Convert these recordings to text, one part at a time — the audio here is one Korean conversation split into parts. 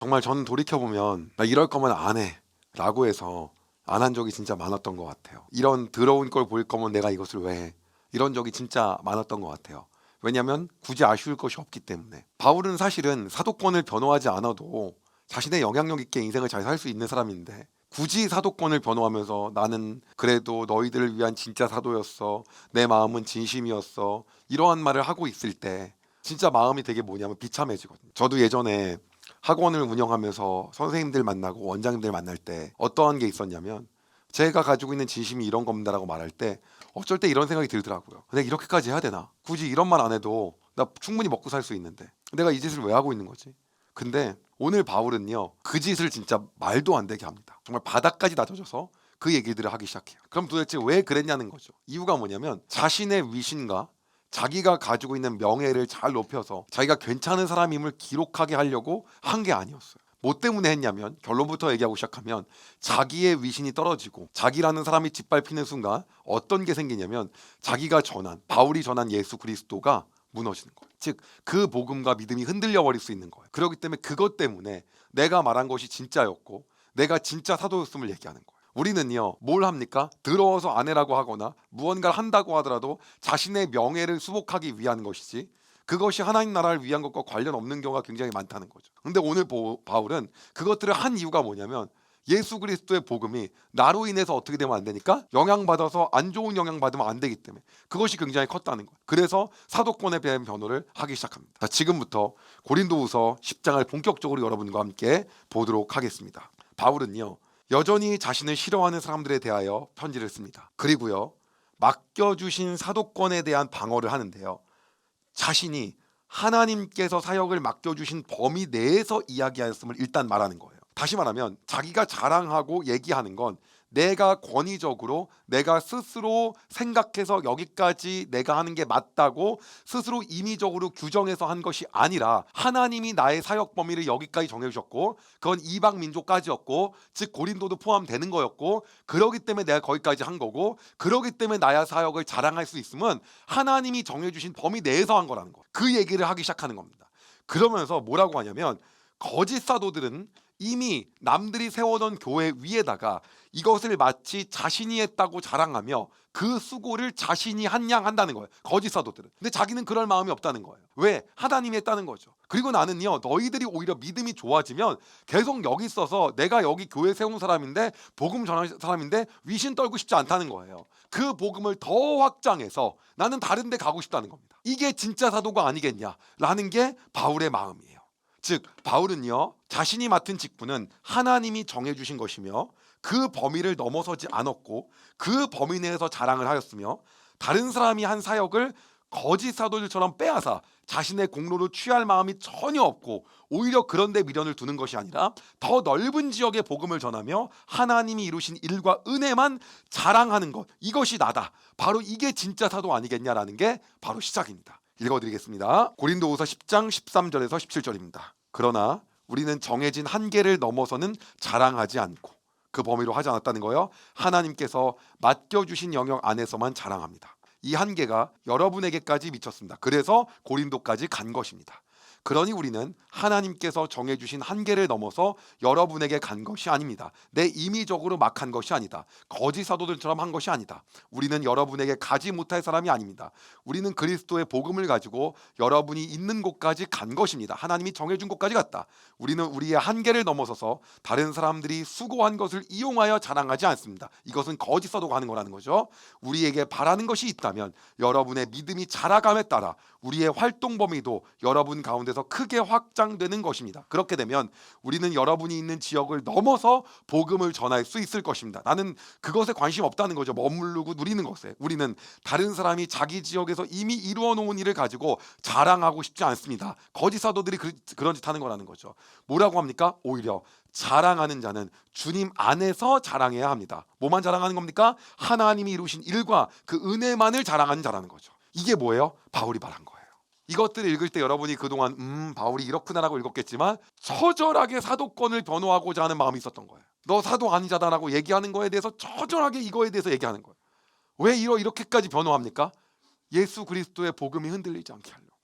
정말 저는 돌이켜보면 나 이럴 거면 안 해 라고 해서 안 한 적이 진짜 많았던 것 같아요. 이런 더러운 걸 볼 거면 내가 이것을 왜 해? 이런 적이 진짜 많았던 것 같아요. 왜냐하면 굳이 아쉬울 것이 없기 때문에. 바울은 사실은 사도권을 변호하지 않아도 자신의 영향력 있게 인생을 잘 살 수 있는 사람인데, 굳이 사도권을 변호하면서 나는 그래도 너희들을 위한 진짜 사도였어, 내 마음은 진심이었어, 이러한 말을 하고 있을 때 진짜 마음이 되게 뭐냐면 비참해지거든요. 저도 예전에 학원을 운영하면서 선생님들 만나고 원장님들 만날 때 어떠한 게 있었냐면, 제가 가지고 있는 진심이 이런 겁니다라고 말할 때 어쩔 때 이런 생각이 들더라고요. 내가 이렇게까지 해야 되나? 굳이 이런 말 안 해도 나 충분히 먹고 살 수 있는데 내가 이 짓을 왜 하고 있는 거지? 근데 오늘 바울은요, 그 짓을 진짜 말도 안 되게 합니다. 정말 바닥까지 낮아져서 그 얘기들을 하기 시작해요. 그럼 도대체 왜 그랬냐는 거죠. 이유가 뭐냐면 자신의 위신과 자기가 가지고 있는 명예를 잘 높여서 자기가 괜찮은 사람임을 기록하게 하려고 한 게 아니었어요. 뭐 때문에 했냐면, 결론부터 얘기하고 시작하면 자기의 위신이 떨어지고 자기라는 사람이 짓밟히는 순간 어떤 게 생기냐면, 자기가 전한, 바울이 전한 예수 그리스도가 무너지는 거예요. 즉 그 복음과 믿음이 흔들려 버릴 수 있는 거예요. 그렇기 때문에 그것 때문에 내가 말한 것이 진짜였고 내가 진짜 사도였음을 얘기하는 거예요. 우리는요, 뭘 합니까? 더러워서 안 해라고 하거나 무언가를 한다고 하더라도 자신의 명예를 수복하기 위한 것이지, 그것이 하나님 나라를 위한 것과 관련 없는 경우가 굉장히 많다는 거죠. 근데 오늘 바울은 그것들을 한 이유가 뭐냐면, 예수 그리스도의 복음이 나로 인해서 어떻게 되면 안 되니까, 영향받아서 안 좋은 영향 받으면 안 되기 때문에 그것이 굉장히 컸다는 거예요. 그래서 사도권에 대한 변호를 하기 시작합니다. 자, 지금부터 고린도후서 10장을 본격적으로 여러분과 함께 보도록 하겠습니다. 바울은요, 여전히 자신을 싫어하는 사람들에 대하여 편지를 씁니다. 그리고요, 맡겨주신 사도권에 대한 방어를 하는데요, 자신이 하나님께서 사역을 맡겨주신 범위 내에서 이야기하였음을 일단 말하는 거예요. 다시 말하면 자기가 자랑하고 얘기하는 건 내가 권위적으로, 내가 스스로 생각해서 여기까지 내가 하는 게 맞다고 스스로 임의적으로 규정해서 한 것이 아니라, 하나님이 나의 사역 범위를 여기까지 정해주셨고 그건 이방 민족까지였고, 즉 고린도도 포함되는 거였고, 그러기 때문에 내가 거기까지 한 거고, 그러기 때문에 나의 사역을 자랑할 수 있음은 하나님이 정해주신 범위 내에서 한 거라는 거예요. 그 얘기를 하기 시작하는 겁니다. 그러면서 뭐라고 하냐면, 거짓 사도들은 이미 남들이 세워놓은 교회 위에다가 이것을 마치 자신이 했다고 자랑하며 그 수고를 자신이 한 양 한다는 거예요. 거짓 사도들은. 근데 자기는 그럴 마음이 없다는 거예요. 왜? 하나님이 했다는 거죠. 그리고 나는요, 너희들이 오히려 믿음이 좋아지면 계속 여기 있어서 내가 여기 교회 세운 사람인데, 복음 전할 사람인데 위신 떨고 싶지 않다는 거예요. 그 복음을 더 확장해서 나는 다른 데 가고 싶다는 겁니다. 이게 진짜 사도가 아니겠냐라는 게 바울의 마음이에요. 즉 바울은요, 자신이 맡은 직분은 하나님이 정해주신 것이며 그 범위를 넘어서지 않았고 그 범위 내에서 자랑을 하였으며, 다른 사람이 한 사역을 거짓 사도들처럼 빼앗아 자신의 공로로 취할 마음이 전혀 없고, 오히려 그런 데 미련을 두는 것이 아니라 더 넓은 지역의 복음을 전하며 하나님이 이루신 일과 은혜만 자랑하는 것, 이것이 나다. 바로 이게 진짜 사도 아니겠냐라는 게 바로 시작입니다. 읽어드리겠습니다. 고린도후서 10장 13절에서 17절입니다. 그러나 우리는 정해진 한계를 넘어서는 자랑하지 않고, 그 범위로 하지 않았다는 거예요. 하나님께서 맡겨주신 영역 안에서만 자랑합니다. 이 한계가 여러분에게까지 미쳤습니다. 그래서 고린도까지 간 것입니다. 그러니 우리는 하나님께서 정해주신 한계를 넘어서 여러분에게 간 것이 아닙니다. 내 임의적으로 막 한 것이 아니다. 거짓 사도들처럼 한 것이 아니다. 우리는 여러분에게 가지 못할 사람이 아닙니다. 우리는 그리스도의 복음을 가지고 여러분이 있는 곳까지 간 것입니다. 하나님이 정해준 곳까지 갔다. 우리는 우리의 한계를 넘어서서 다른 사람들이 수고한 것을 이용하여 자랑하지 않습니다. 이것은 거짓 사도가 하는 거라는 거죠. 우리에게 바라는 것이 있다면 여러분의 믿음이 자라감에 따라 우리의 활동 범위도 여러분 가운데서 크게 확장되는 것입니다. 그렇게 되면 우리는 여러분이 있는 지역을 넘어서 복음을 전할 수 있을 것입니다. 나는 그것에 관심 없다는 거죠. 머무르고 누리는 것에. 우리는 다른 사람이 자기 지역에서 이미 이루어 놓은 일을 가지고 자랑하고 싶지 않습니다. 거짓 사도들이 그런 짓 하는 거라는 거죠. 뭐라고 합니까? 오히려 자랑하는 자는 주님 안에서 자랑해야 합니다. 뭐만 자랑하는 겁니까? 하나님이 이루신 일과 그 은혜만을 자랑하는 자라는 거죠. 이게 뭐예요? 바울이 말한 거예요. 이것들을 읽을 때 여러분이 그동안 바울이 이렇구나라고 읽었겠지만, 처절하게 사도권을 변호하고자 하는 마음이 있었던 거예요. 너 사도 아니자다라고 얘기하는 거에 대해서 처절하게 이거에 대해서 얘기하는 거예요. 왜 이렇게까지 변호합니까? 예수 그리스도의 복음이 흔들리지 않게 하려고.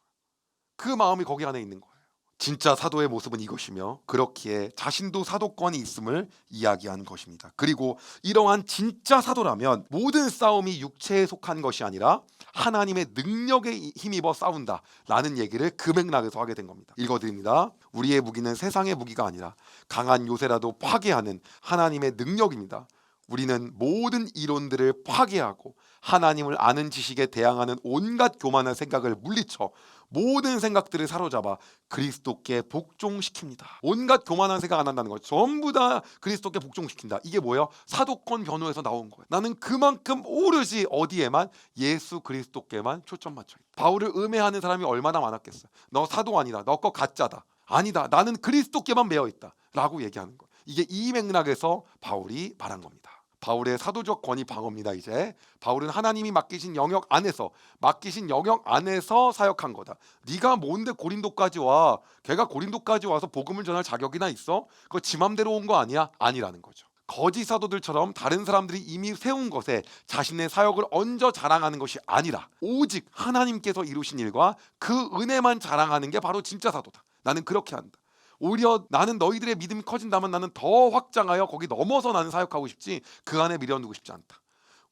그 마음이 거기 안에 있는 거예요. 진짜 사도의 모습은 이것이며 그렇기에 자신도 사도권이 있음을 이야기한 것입니다. 그리고 이러한 진짜 사도라면 모든 싸움이 육체에 속한 것이 아니라 하나님의 능력에 힘입어 싸운다라는 얘기를 그 맥락에서 하게 된 겁니다. 읽어드립니다. 우리의 무기는 세상의 무기가 아니라 강한 요새라도 파괴하는 하나님의 능력입니다. 우리는 모든 이론들을 파괴하고 하나님을 아는 지식에 대항하는 온갖 교만한 생각을 물리쳐 모든 생각들을 사로잡아 그리스도께 복종시킵니다. 온갖 교만한 생각 안 한다는 거 전부 다 그리스도께 복종시킨다. 이게 뭐예요? 사도권 변호에서 나온 거예요. 나는 그만큼 오로지 어디에만 예수 그리스도께만 초점 맞춰 있다. 바울을 음해하는 사람이 얼마나 많았겠어요. 너 사도 아니다. 너 거 가짜다. 아니다. 나는 그리스도께만 매여 있다. 라고 얘기하는 거예요. 이게 이 맥락에서 바울이 말한 겁니다. 바울의 사도적 권위 방어입니다. 이제 바울은 하나님이 맡기신 영역 안에서 사역한 거다. 네가 뭔데 고린도까지 와? 걔가 고린도까지 와서 복음을 전할 자격이나 있어? 그거 지 맘대로 온 거 아니야? 아니라는 거죠. 거짓 사도들처럼 다른 사람들이 이미 세운 것에 자신의 사역을 얹어 자랑하는 것이 아니라 오직 하나님께서 이루신 일과 그 은혜만 자랑하는 게 바로 진짜 사도다. 나는 그렇게 한다. 오히려 나는 너희들의 믿음이 커진다면 나는 더 확장하여 거기 넘어서 나는 사역하고 싶지 그 안에 밀어두고 싶지 않다.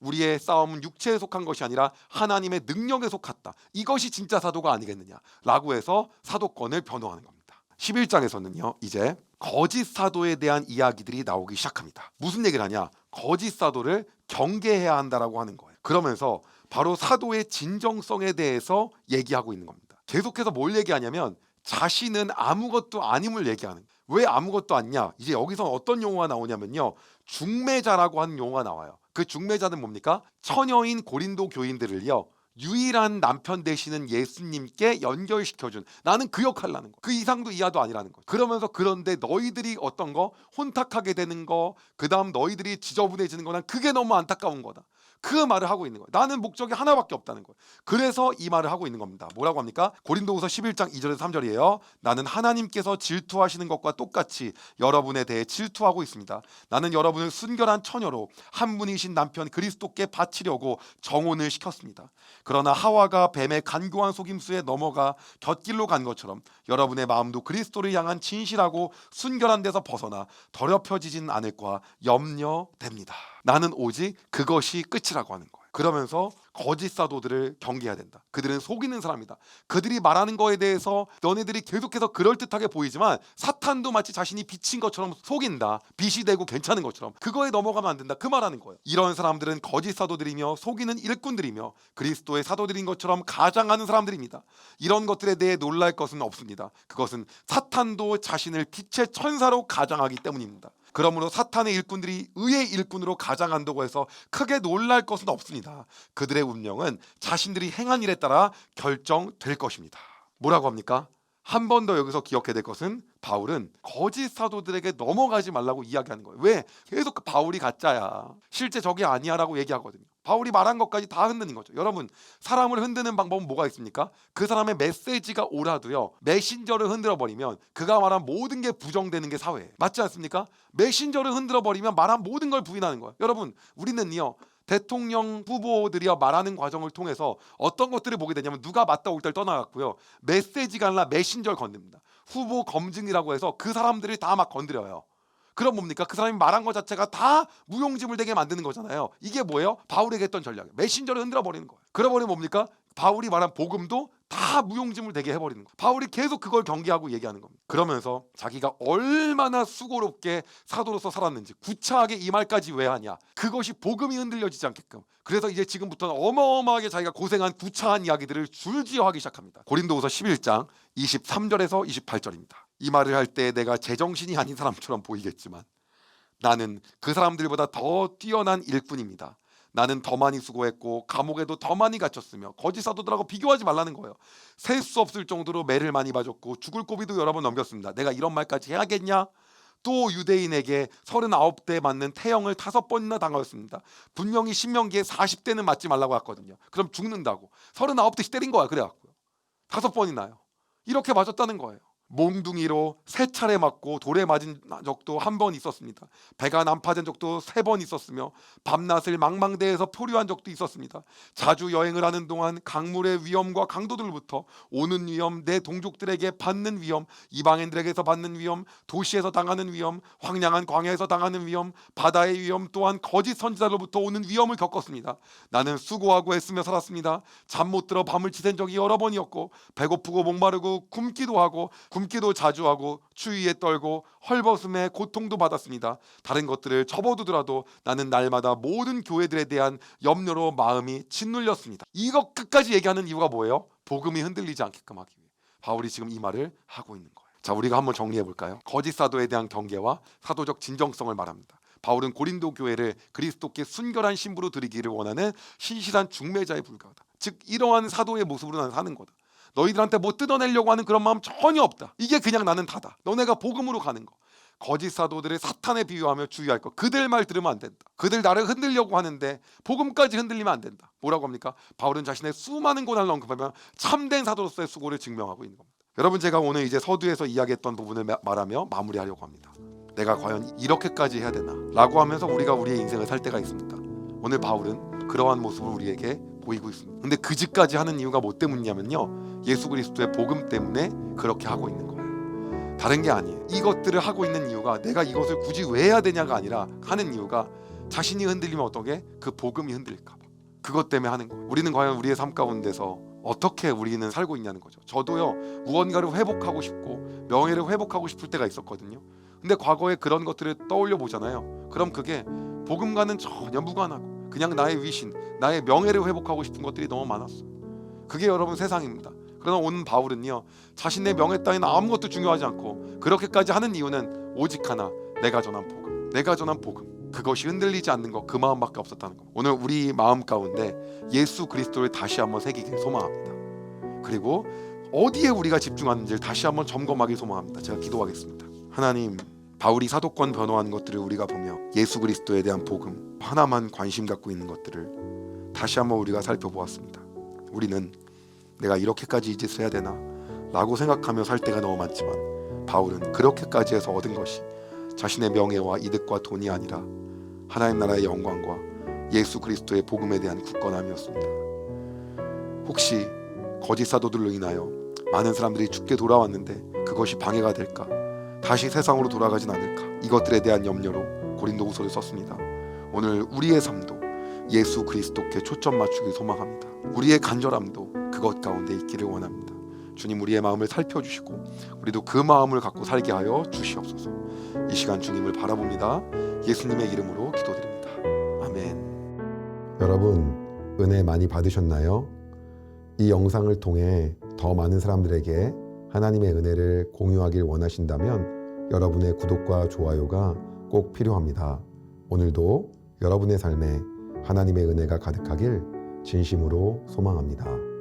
우리의 싸움은 육체에 속한 것이 아니라 하나님의 능력에 속했다. 이것이 진짜 사도가 아니겠느냐라고 해서 사도권을 변호하는 겁니다. 11장에서는요 이제 거짓 사도에 대한 이야기들이 나오기 시작합니다. 무슨 얘기를 하냐? 거짓 사도를 경계해야 한다라고 하는 거예요. 그러면서 바로 사도의 진정성에 대해서 얘기하고 있는 겁니다. 계속해서 뭘 얘기하냐면 자신은 아무것도 아님을 얘기하는 거예요. 왜 아무것도 아니냐? 이제 여기서 어떤 용어가 나오냐면요 중매자라고 하는 용어가 나와요. 그 중매자는 뭡니까? 처녀인 고린도 교인들을요 유일한 남편 되시는 예수님께 연결시켜준, 나는 그 역할을 하는 거야. 그 이상도 이하도 아니라는 거야. 그러면서 그런데 너희들이 어떤 거 혼탁하게 되는 거, 그 다음 너희들이 지저분해지는 거난 그게 너무 안타까운 거다. 그 말을 하고 있는 거예요. 나는 목적이 하나밖에 없다는 거예요. 그래서 이 말을 하고 있는 겁니다. 뭐라고 합니까? 고린도후서 11장 2절에서 3절이에요. 나는 하나님께서 질투하시는 것과 똑같이 여러분에 대해 질투하고 있습니다. 나는 여러분을 순결한 처녀로 한 분이신 남편 그리스도께 바치려고 정혼을 시켰습니다. 그러나 하와가 뱀의 간교한 속임수에 넘어가 곁길로 간 것처럼 여러분의 마음도 그리스도를 향한 진실하고 순결한 데서 벗어나 더럽혀지진 않을까 염려됩니다. 나는 오직 그것이 끝이라고 하는 거예요. 그러면서 거짓 사도들을 경계해야 된다. 그들은 속이는 사람이다. 그들이 말하는 거에 대해서 너네들이 계속해서 그럴듯하게 보이지만 사탄도 마치 자신이 빛인 것처럼 속인다. 빛이 되고 괜찮은 것처럼 그거에 넘어가면 안 된다. 그 말하는 거예요. 이런 사람들은 거짓 사도들이며 속이는 일꾼들이며 그리스도의 사도들인 것처럼 가장하는 사람들입니다. 이런 것들에 대해 놀랄 것은 없습니다. 그것은 사탄도 자신을 빛의 천사로 가장하기 때문입니다. 그러므로 사탄의 일꾼들이 의의 일꾼으로 가장한다고 해서 크게 놀랄 것은 없습니다. 그들의 운명은 자신들이 행한 일에 따라 결정될 것입니다. 뭐라고 합니까? 한 번 더 여기서 기억해야 될 것은 바울은 거짓 사도들에게 넘어가지 말라고 이야기하는 거예요. 왜? 계속 바울이 가짜야, 실제 저게 아니야 라고 얘기하거든요. 바울이 말한 것까지 다 흔드는 거죠. 여러분, 사람을 흔드는 방법은 뭐가 있습니까? 그 사람의 메시지가 오라도요 메신저를 흔들어버리면 그가 말한 모든 게 부정되는 게 사회예요. 맞지 않습니까? 메신저를 흔들어버리면 말한 모든 걸 부인하는 거예요. 여러분, 우리는요 대통령 후보들이요 말하는 과정을 통해서 어떤 것들을 보게 되냐면 누가 맞다 올 때를 떠나갔고요 메시지가 아니라 메신저를 건듭니다. 후보 검증이라고 해서 그 사람들을 다 막 건드려요. 그럼 뭡니까? 그 사람이 말한 것 자체가 다 무용지물 되게 만드는 거잖아요. 이게 뭐예요? 바울에게 했던 전략이에요. 메신저를 흔들어 버리는 거예요. 그러버리면 뭡니까? 바울이 말한 복음도 다 무용지물 되게 해버리는 거예요. 바울이 계속 그걸 경계하고 얘기하는 겁니다. 그러면서 자기가 얼마나 수고롭게 사도로서 살았는지 구차하게 이 말까지 왜 하냐, 그것이 복음이 흔들려지지 않게끔. 그래서 이제 지금부터는 어마어마하게 자기가 고생한 구차한 이야기들을 줄지어 하기 시작합니다. 고린도후서 11장 23절에서 28절입니다. 이 말을 할 때 내가 제정신이 아닌 사람처럼 보이겠지만 나는 그 사람들보다 더 뛰어난 일꾼입니다. 나는 더 많이 수고했고 감옥에도 더 많이 갇혔으며 거짓 사도들하고 비교하지 말라는 거예요. 셀 수 없을 정도로 매를 많이 봐줬고 죽을 고비도 여러 번 넘겼습니다. 내가 이런 말까지 해야겠냐? 또 유대인에게 39대 맞는 태형을 5번이나 당하였습니다. 분명히 신명기에 40대는 맞지 말라고 했거든요. 그럼 죽는다고 39대씩 때린 거야. 그래갖고요 5번이나요. 이렇게 맞았다는 거예요. 몽둥이로 3차례 맞고 돌에 맞은 적도 1번 있었습니다. 배가 난파된 적도 3번 있었으며 밤낮을 망망대해서 포류한 적도 있었습니다. 자주 여행을 하는 동안 강물의 위험과 강도들로부터 오는 위험, 내 동족들에게 받는 위험, 이방인들에게서 받는 위험, 도시에서 당하는 위험, 황량한 광야에서 당하는 위험, 바다의 위험, 또한 거짓 선지자로부터 오는 위험을 겪었습니다. 나는 수고하고 애쓰며 살았습니다. 잠 못 들어 밤을 지샌 적이 여러 번이었고, 배고프고 목마르고 굶기도 하고 굶기도 자주 하고, 추위에 떨고 헐벗음에 고통도 받았습니다. 다른 것들을 접어두더라도 나는 날마다 모든 교회들에 대한 염려로 마음이 짓눌렸습니다. 이것 끝까지 얘기하는 이유가 뭐예요? 복음이 흔들리지 않게끔 하기 위해. 바울이 지금 이 말을 하고 있는 거예요. 자, 우리가 한번 정리해 볼까요? 거짓 사도에 대한 경계와 사도적 진정성을 말합니다. 바울은 고린도 교회를 그리스도께 순결한 신부로 드리기를 원하는 신실한 중매자에 불과하다. 즉, 이러한 사도의 모습으로 나는 사는 거다. 너희들한테 뭐 뜯어내려고 하는 그런 마음 전혀 없다. 이게 그냥 나는 다다. 너네가 복음으로 가는 거. 거짓 사도들을 사탄에 비유하며 주의할 것. 그들 말 들으면 안 된다. 그들 나를 흔들려고 하는데 복음까지 흔들리면 안 된다. 뭐라고 합니까? 바울은 자신의 수많은 고난을 언급하며 참된 사도로서의 수고를 증명하고 있는 겁니다. 여러분, 제가 오늘 이제 서두에서 이야기했던 부분을 말하며 마무리하려고 합니다. 내가 과연 이렇게까지 해야 되나? 라고 하면서 우리가 우리의 인생을 살 때가 있습니다. 오늘 바울은 그러한 모습을 우리에게 보이고 있습니다. 근데 그 짓까지 하는 이유가 뭐 때문이냐면요, 예수 그리스도의 복음 때문에 그렇게 하고 있는 거예요. 다른 게 아니에요. 이것들을 하고 있는 이유가 내가 이것을 굳이 왜 해야 되냐가 아니라 하는 이유가 자신이 흔들리면 어떻게? 그 복음이 흔들릴까 봐. 그것 때문에 하는 거예요. 우리는 과연 우리의 삶 가운데서 어떻게 우리는 살고 있냐는 거죠. 저도요, 무언가를 회복하고 싶고 명예를 회복하고 싶을 때가 있었거든요. 근데 과거에 그런 것들을 떠올려 보잖아요. 그럼 그게 복음과는 전혀 무관하고 그냥 나의 위신, 나의 명예를 회복하고 싶은 것들이 너무 많았어. 그게 여러분 세상입니다. 그러나 오늘 바울은요, 자신의 명예 따위는 아무것도 중요하지 않고 그렇게까지 하는 이유는 오직 하나, 내가 전한 복음, 내가 전한 복음, 그것이 흔들리지 않는 것, 그 마음밖에 없었다는 것. 오늘 우리 마음 가운데 예수 그리스도를 다시 한번 새기길 소망합니다. 그리고 어디에 우리가 집중하는지를 다시 한번 점검하길 소망합니다. 제가 기도하겠습니다. 하나님, 바울이 사도권 변호한 것들을 우리가 보며 예수 그리스도에 대한 복음 하나만 관심 갖고 있는 것들을 다시 한번 우리가 살펴보았습니다. 우리는 내가 이렇게까지 이 짓을 해야 되나? 라고 생각하며 살 때가 너무 많지만, 바울은 그렇게까지 해서 얻은 것이 자신의 명예와 이득과 돈이 아니라 하나님 나라의 영광과 예수 그리스도의 복음에 대한 굳건함이었습니다. 혹시 거짓 사도들로 인하여 많은 사람들이 죽게 돌아왔는데 그것이 방해가 될까? 다시 세상으로 돌아가진 않을까? 이것들에 대한 염려로 고린도후서를 썼습니다. 오늘 우리의 삶도 예수 그리스도께 초점 맞추길 소망합니다. 우리의 간절함도 그것 가운데 있기를 원합니다. 주님, 우리의 마음을 살펴주시고 우리도 그 마음을 갖고 살게 하여 주시옵소서. 이 시간 주님을 바라봅니다. 예수님의 이름으로 기도드립니다. 아멘. 여러분, 은혜 많이 받으셨나요? 이 영상을 통해 더 많은 사람들에게 하나님의 은혜를 공유하길 원하신다면 여러분의 구독과 좋아요가 꼭 필요합니다. 오늘도 여러분의 삶에 하나님의 은혜가 가득하길 진심으로 소망합니다.